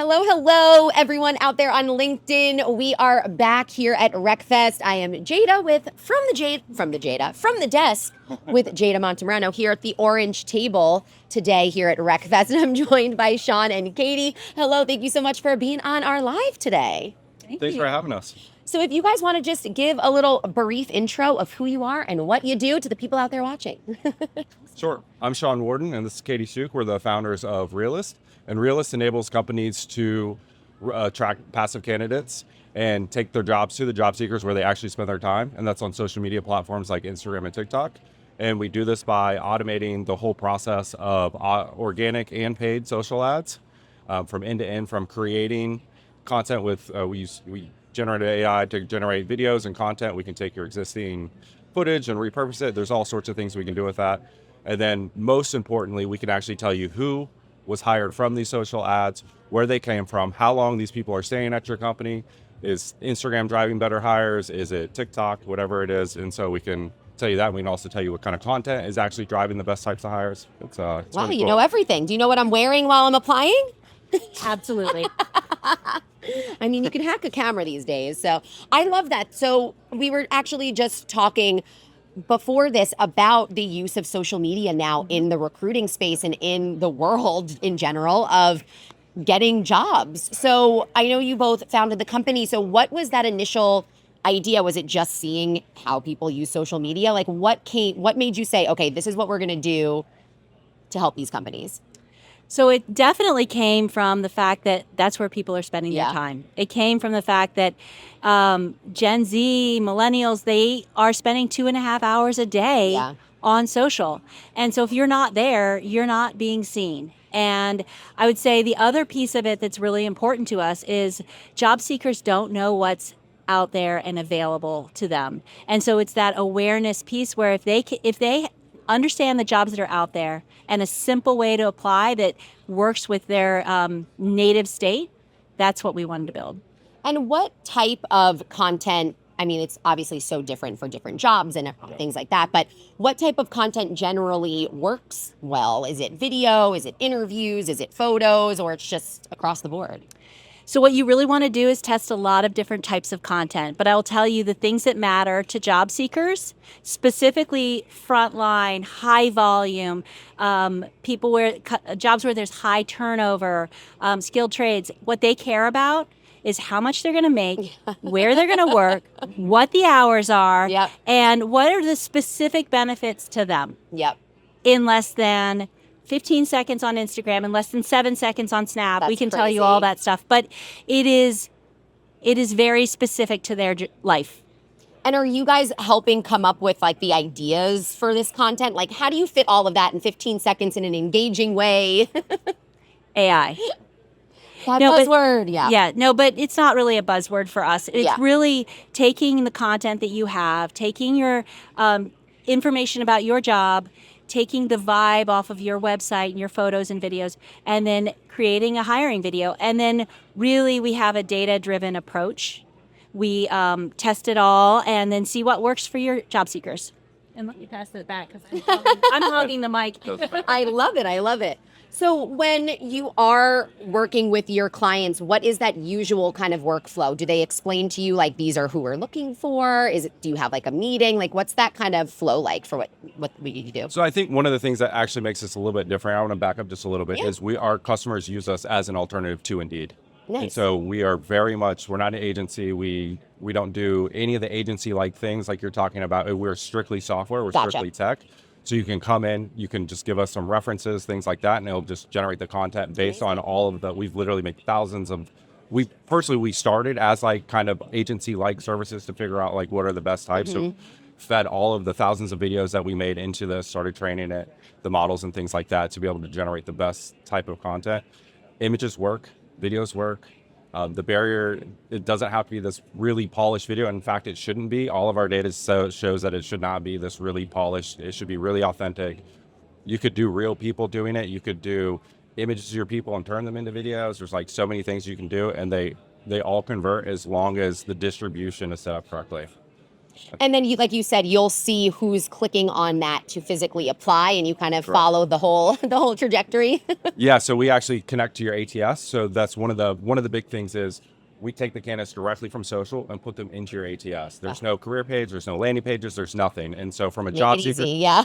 Hello, hello, everyone out there on LinkedIn. We are back here at RecFest. I am Jada from the desk with Jada Montemarano here at the Orange Table today here at RecFest. And I'm joined by Sean and Katy. Hello, thank you so much for being on our live today. Thanks for having us. So if you guys want to just give a little brief intro of who you are and what you do to the people out there watching. Sure. I'm Sean Warden, and this is Katy Suk. We're the founders of Reelist. And Reelist enables companies to attract passive candidates and take their jobs to the job seekers where they actually spend their time. And that's on social media platforms like Instagram and TikTok. And we do this by automating the whole process of organic and paid social ads from end to end, from creating content with, we generate AI to generate videos and content. We can take your existing footage and repurpose it. There's all sorts of things we can do with that. And then most importantly, we can actually tell you who was hired from these social ads, where they came from, how long these people are staying at your company. Is Instagram driving better hires? Is it TikTok? Whatever it is. And so we can tell you that. We can also tell you what kind of content is actually driving the best types of hires. It's wow, really you cool. know everything. Do you know what I'm wearing while I'm applying? Absolutely. I mean, you can hack a camera these days. So I love that. So we were actually just talking before this about the use of social media now in the recruiting space and in the world in general of getting jobs. So I know you both founded the company. So what was that initial idea? Was it just seeing how people use social media? Like what made you say, okay, this is what we're going to do to help these companies? So it definitely came from the fact that that's where people are spending Yeah. their time. It came from the fact that Gen Z, millennials, they are spending 2.5 hours a day Yeah. on social. And so if you're not there, you're not being seen. And I would say the other piece of it that's really important to us is job seekers don't know what's out there and available to them. And so it's that awareness piece where if they understand the jobs that are out there and a simple way to apply that works with their native state, that's what we wanted to build. And what type of content, I mean, it's obviously so different for different jobs and things like that, but what type of content generally works well? Is it video? Is it interviews? Is it photos? Or it's just across the board? So what you really want to do is test a lot of different types of content. But I will tell you the things that matter to job seekers, specifically frontline, high volume, jobs where there's high turnover, skilled trades. What they care about is how much they're going to make, where they're going to work, what the hours are, Yep. and what are the specific benefits to them. Yep. In less than 15 seconds on Instagram and less than 7 seconds on Snap. That's we can tell you crazy. all that stuff, but it is very specific to their life. And are you guys helping come up with like the ideas for this content? Like how do you fit all of that in 15 seconds in an engaging way? AI. That No, but- buzzword, yeah. Yeah, no, but it's not really a buzzword for us. It's Yeah. really taking the content that you have, taking your information about your job, taking the vibe off of your website and your photos and videos, and then creating a hiring video. And then really we have a data-driven approach. We test it all and then see what works for your job seekers. And let me pass it back because I'm hogging the mic. I love it. I love it. So when you are working with your clients, what is that usual kind of workflow? Do they explain to you like these are who we're looking for? Do you have like a meeting? Like what's that kind of flow like for what you do? So I think one of the things that actually makes us a little bit different, I want to back up just a little bit, is our customers use us as an alternative to Indeed. Nice. And so we are we're not an agency. We don't do any of the agency-like things like you're talking about. We're strictly software. We're Gotcha. strictly tech. So you can come in, you can just give us some references, things like that, and it'll just generate the content based on all of the, we've literally made thousands of, we started as like kind of agency-like services to figure out like what are the best types. So fed all of the thousands of videos that we made into this, started training it, the models and things like that to be able to generate the best type of content. Images work, videos work. The barrier, it doesn't have to be this really polished video. In fact, it shouldn't be. All of our data shows that it should not be this really polished. It should be really authentic. You could do real people doing it. You could do images of your people and turn them into videos. There's like so many things you can do, and they all convert as long as the distribution is set up correctly. And then like you said, you'll see who's clicking on that to physically apply, and you kind of Correct. follow the whole trajectory. Yeah, so we actually connect to your ATS. So that's one of the big things is we take the candidates directly from social and put them into your ATS. There's no career page, there's no landing pages, there's nothing. And so from a Make job it seeker, easy, yeah.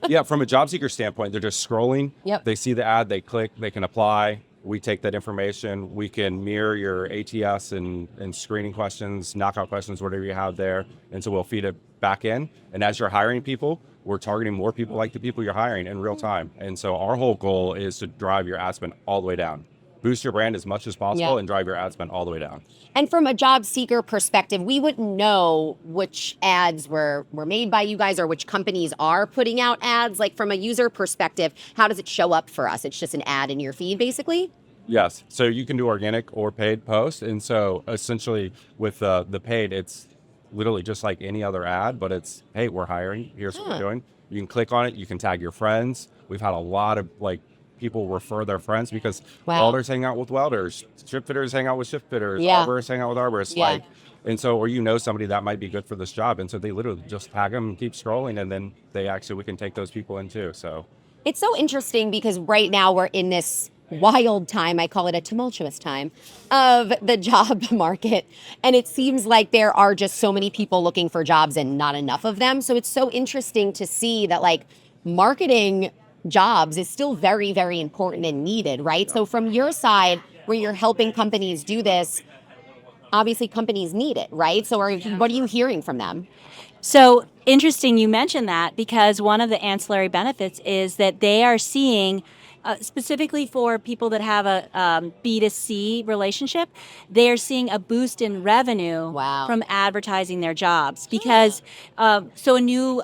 yeah, from a job seeker standpoint, they're just scrolling. Yep. They see the ad, they click, they can apply. We take that information, we can mirror your ATS and screening questions, knockout questions, whatever you have there. And so we'll feed it back in. And as you're hiring people, we're targeting more people like the people you're hiring in real time. And so our whole goal is to drive your ad spend all the way down. Boost your brand as much as possible and drive your ad spend all the way down. And from a job seeker perspective, we wouldn't know which ads were made by you guys or which companies are putting out ads. Like from a user perspective, how does it show up for us? It's just an ad in your feed, basically? Yes. So you can do organic or paid posts. And so essentially with the paid, it's literally just like any other ad, but it's, hey, we're hiring. Here's what we're doing. You can click on it. You can tag your friends. We've had a lot of people refer their friends because welders hang out with welders, ship fitters hang out with ship fitters, arborists hang out with arborists. And so, or somebody that might be good for this job. And so they literally just tag them and keep scrolling. And then we can take those people in too. So it's so interesting because right now we're in this wild time, I call it a tumultuous time, of the job market. And it seems like there are just so many people looking for jobs and not enough of them. So it's so interesting to see that marketing jobs is still very, very important and needed, right? So from your side, where you're helping companies do this, obviously companies need it, right? So what are you hearing from them? So interesting you mentioned that, because one of the ancillary benefits is that they are seeing, specifically for people that have a B2C relationship, they are seeing a boost in revenue from advertising their jobs. Because so a new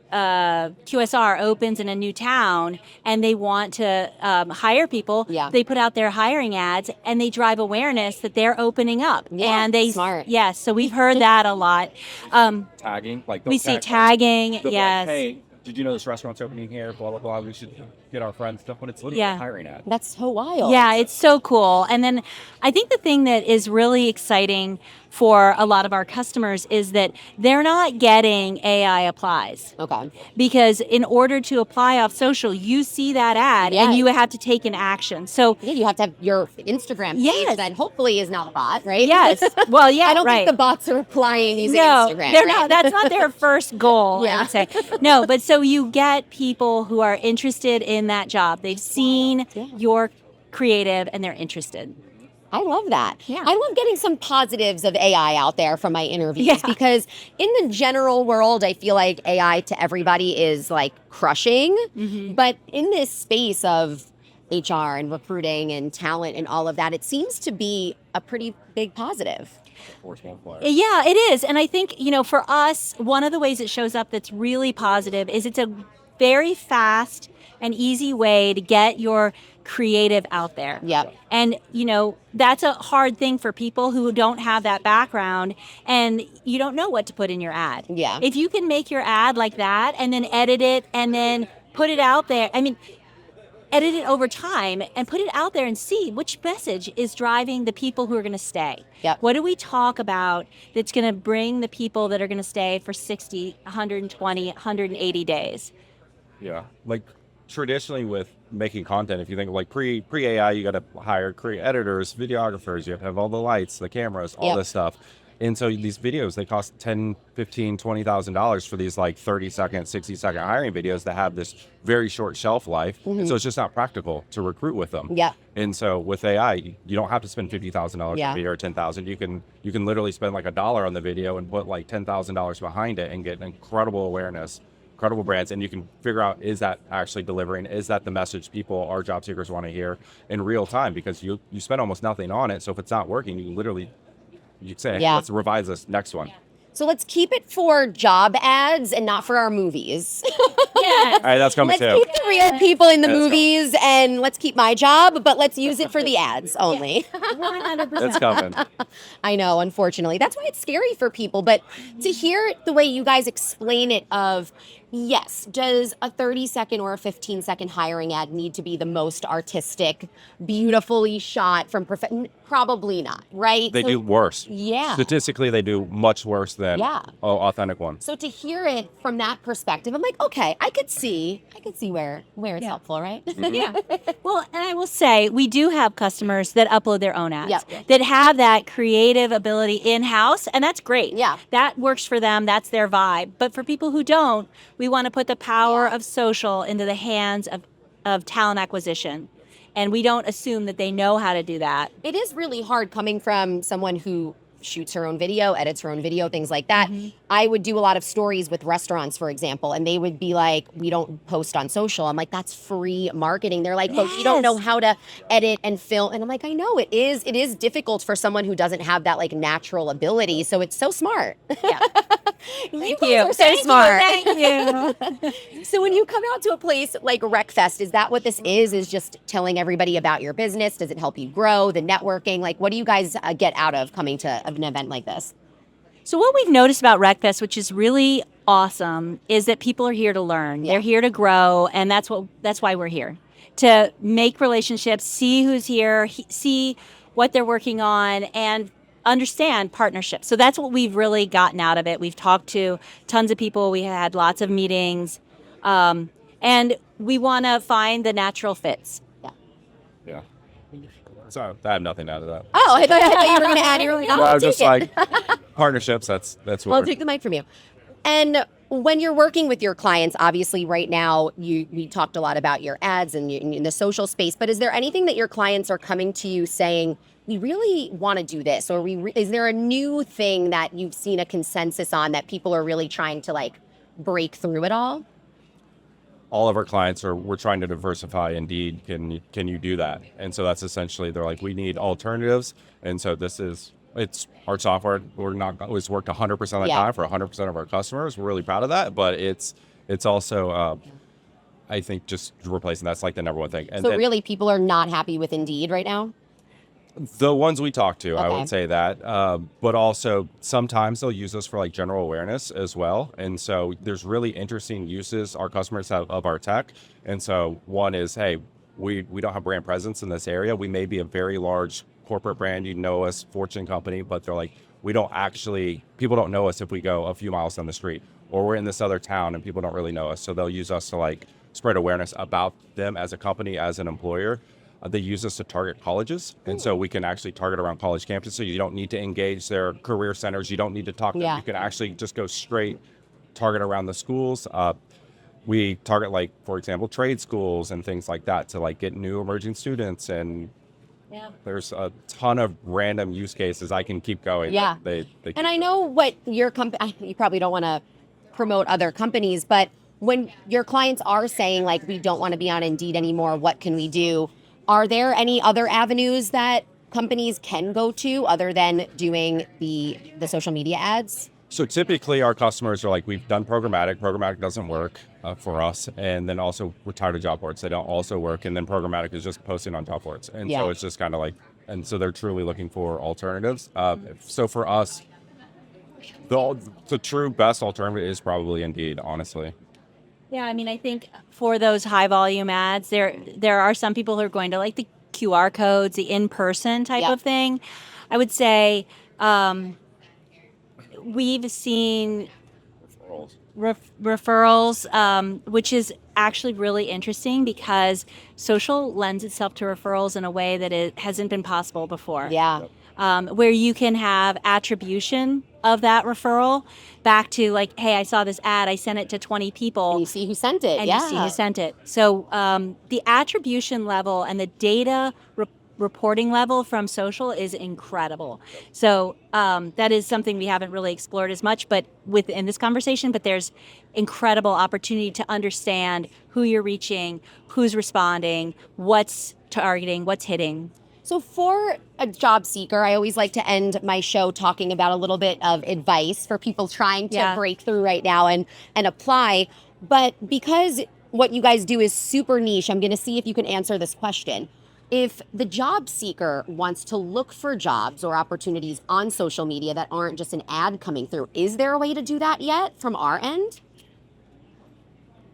QSR opens in a new town and they want to hire people, they put out their hiring ads and they drive awareness that they're opening up. And they smart. Yes, so we've heard that a lot. tagging, We see tagging, yes. Hey, did you know this restaurant's opening here? Blah, blah, blah. We should get our friends stuff, but it's literally a hiring ad. That's so wild. Yeah, it's so cool. And then I think the thing that is really exciting for a lot of our customers is that they're not getting AI applies. Okay. Because in order to apply off social, you see that ad and you have to take an action. So you have to have your Instagram page that hopefully is not a bot, right? Yes. Well, I don't think the bots are applying using Instagram. They're not. That's not their first goal, I would say. No, but so you get people who are interested in that job. They've seen your creative and they're interested. I love that. Yeah. I love getting some positives of AI out there from my interviews because in the general world, I feel like AI to everybody is crushing. Mm-hmm. But in this space of HR and recruiting and talent and all of that, it seems to be a pretty big positive. Yeah, it is. And I think, for us, one of the ways it shows up that's really positive is it's a very fast and easy way to get your creative out there. Yep. And, that's a hard thing for people who don't have that background and you don't know what to put in your ad. Yeah. If you can make your ad like that and then edit it and then put it out there, edit it over time and put it out there and see which message is driving the people who are going to stay. Yep. What do we talk about that's going to bring the people that are going to stay for 60, 120, 180 days? Yeah. Traditionally with making content, if you think pre AI, you got to hire editors, videographers, you have to have all the lights, the cameras, all this stuff. And so these videos, they cost $10, $15, $20,000 for these 30-second, 60-second hiring videos that have this very short shelf life. Mm-hmm. And so it's just not practical to recruit with them. Yeah. And so with AI, you don't have to spend $50,000 on a video or $10,000. You can literally spend $1 on the video and put $10,000 behind it and get incredible awareness, incredible brands, and you can figure out, is that actually delivering? Is that the message our job seekers want to hear in real time? Because you spend almost nothing on it. So if it's not working, you say, hey, let's revise this next one. So let's keep it for job ads and not for our movies. Yes. All right, that's coming too. Let's keep the real people in the movies and let's keep my job, but let's use it for the ads only. 100%. That's coming. I know, unfortunately. That's why it's scary for people. But to hear the way you guys explain it of Yes. Does a 30-second or a 15-second hiring ad need to be the most artistic, beautifully shot from Probably not, right? They do worse. Yeah. Statistically, they do much worse than Yeah. authentic ones. So to hear it from that perspective, I'm like, okay, I could see where it's helpful, right? Yeah. Well, and I will say we do have customers that upload their own ads Yep. that have that creative ability in-house, and that's great. Yeah. That works for them. That's their vibe. But for people who don't, we want to put the power of social into the hands of talent acquisition. And we don't assume that they know how to do that. It is really hard coming from someone who shoots her own video, edits her own video, things like that. I would do a lot of stories with restaurants, for example, and they would be like, we don't post on social. I'm like, that's free marketing. They're like, but we don't know how to edit and film. And I'm like, I know it is difficult for someone who doesn't have that like natural ability. So it's so smart. Yeah. you Thank you. guys are so smart. Thank you. So when you come out to a place like RecFest, is that what this is? Is just telling everybody about your business? Does it help you grow, the networking? Like, what do you guys get out of coming to an event like this? So what we've noticed about RecFest, which is really awesome, is that people are here to learn. Yeah. They're here to grow, and that's why we're here. To make relationships, see who's here, see what they're working on, and understand partnerships. So that's what we've really gotten out of it. We've talked to tons of people. We had lots of meetings. And we want to find the natural fits. Yeah. So I have nothing out of that. Oh, I thought you were going to add. You were like, I I'll was take just it. like partnerships. That's what. I'll take the mic from you. And when you're working with your clients, obviously right now, we talked a lot about your ads and in the social space, but is there anything that your clients are coming to you saying, we really want to do this? Or is there a new thing that you've seen a consensus on that people are really trying to like break through it all? All of our clients we're trying to diversify. Indeed, can you do that? And so that's essentially, they're like, we need alternatives. And so it's our software. We're not always worked 100% of the time for 100% of our customers. We're really proud of that. But it's also, I think, just replacing that's like the number one thing. And so really, people are not happy with Indeed right now? The ones we talk to, I Okay. would say that. But also sometimes they'll use us for like general awareness as well. And so there's really interesting uses our customers have of our tech. And so one is, hey, we don't have brand presence in this area. We may be a very large corporate brand, you know us, Fortune company, but they're like, people don't know us if we go a few miles down the street, or we're in this other town and people don't really know us. So they'll use us to like spread awareness about them as a company, as an employer. They use us to target colleges. And so we can actually target around college campuses. So you don't need to engage their career centers. You don't need to talk to them. You can actually just go straight target around the schools. We target, like, for example, trade schools and things like that to like get new emerging students. And there's a ton of random use cases. I can keep going. Yeah. And I know what your company, you probably don't want to promote other companies, but when your clients are saying like, we don't want to be on Indeed anymore, what can we do? Are there any other avenues that companies can go to other than doing the social media ads? So typically our customers are like, we've done programmatic. Programmatic doesn't work for us. And then also we're tired of job boards. They don't also work. And then programmatic is just posting on job boards. And so it's just kind of like, and so they're truly looking for alternatives. So for us, the true best alternative is probably Indeed, honestly. Yeah, I mean, I think for those high volume ads, there are some people who are going to like the QR codes, the in-person type of thing. I would say we've seen referrals, which is actually really interesting because social lends itself to referrals in a way that it hasn't been possible before. Yeah. Where you can have attribution of that referral back to like, hey, I saw this ad, I sent it to 20 people. And you see who sent it. And you see who sent it. So the attribution level and the data reporting level from social is incredible. So that is something we haven't really explored as much but within this conversation, but there's incredible opportunity to understand who you're reaching, who's responding, what's targeting, what's hitting. So for a job seeker, I always like to end my show talking about a little bit of advice for people trying to break through right now and apply. But because what you guys do is super niche, I'm going to see if you can answer this question. If the job seeker wants to look for jobs or opportunities on social media that aren't just an ad coming through, is there a way to do that yet from our end?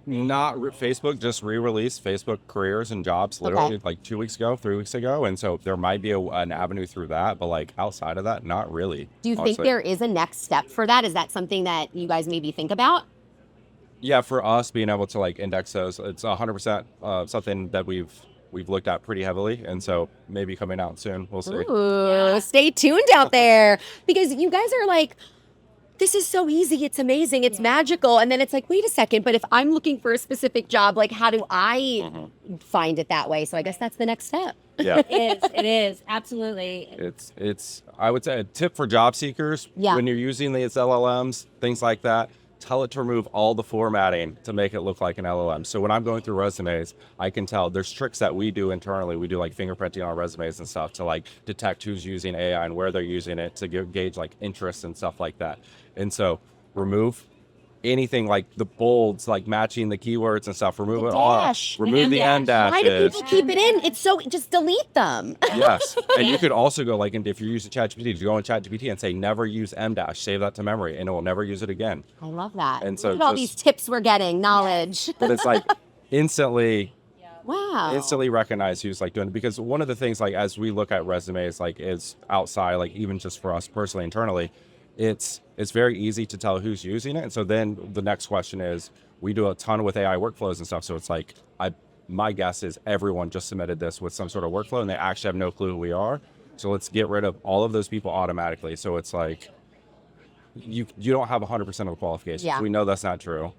Not Facebook, just re-released Facebook careers and jobs literally Okay. like 2 weeks ago, 3 weeks ago. And so there might be an avenue through that, but like outside of that, not really. Do you think honestly. there is a next step for that? Is that something that you guys maybe think about? Yeah, for us being able to like index those, it's 100% something that we've looked at pretty heavily. And so maybe coming out soon. We'll see. Ooh, stay tuned out there because you guys are like, this is so easy. It's amazing. It's magical. And then it's like, wait a second, but if I'm looking for a specific job, like, how do I find it that way? So I guess that's the next step. Yeah. It is absolutely. It's I would say a tip for job seekers Yeah. when you're using these LLMs, things like that, tell it to remove all the formatting to make it look like an LLM. So when I'm going through resumes, I can tell there's tricks that we do internally. We do like fingerprinting on resumes and stuff to like detect who's using AI and where they're using it to gauge like interest and stuff like that. And so remove anything like the bolds, like matching the keywords and stuff. Remove The it all. dash. Remove the end dashes. Why do people keep it in? It's so, just delete them. Yes. And you could also go like, if you're using ChatGPT, you go in ChatGPT and say, never use M dash, save that to memory, and it will never use it again. I love that. And so Look at all just- these tips we're getting, knowledge. But it's like instantly Wow. recognize who's like doing it. Because one of the things, like, as we look at resumes, like is outside, like even just for us personally, internally, it's very easy to tell who's using it. And so then the next question is, we do a ton with AI workflows and stuff. So it's like, my guess is everyone just submitted this with some sort of workflow and they actually have no clue who we are. So let's get rid of all of those people automatically. So it's like, you don't have 100% of the qualifications. Yeah. We know that's not true.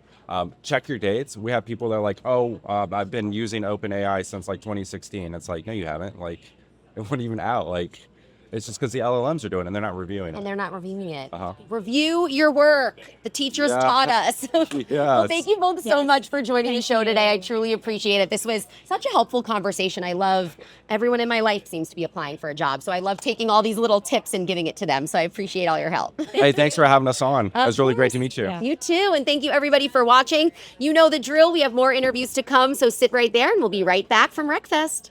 Check your dates. We have people that are like, I've been using OpenAI since like 2016. It's like, no, you haven't. Like, it wasn't even out. Like, it's just because the LLMs are doing it and they're not reviewing And it. they're not reviewing it. Uh-huh. Review your work. The teachers Yeah. taught us. Well, Yes. thank you both so Yes. much for joining the Thank show today. I you. truly appreciate it. This was such a helpful conversation. I love everyone in my life seems to be applying for a job. So I love taking all these little tips and giving it to them. So I appreciate all your help. Hey, thanks for having us on. It was really great to meet you. Yeah. You too. And thank you everybody for watching. You know the drill. We have more interviews to come. So sit right there and we'll be right back from RecFest.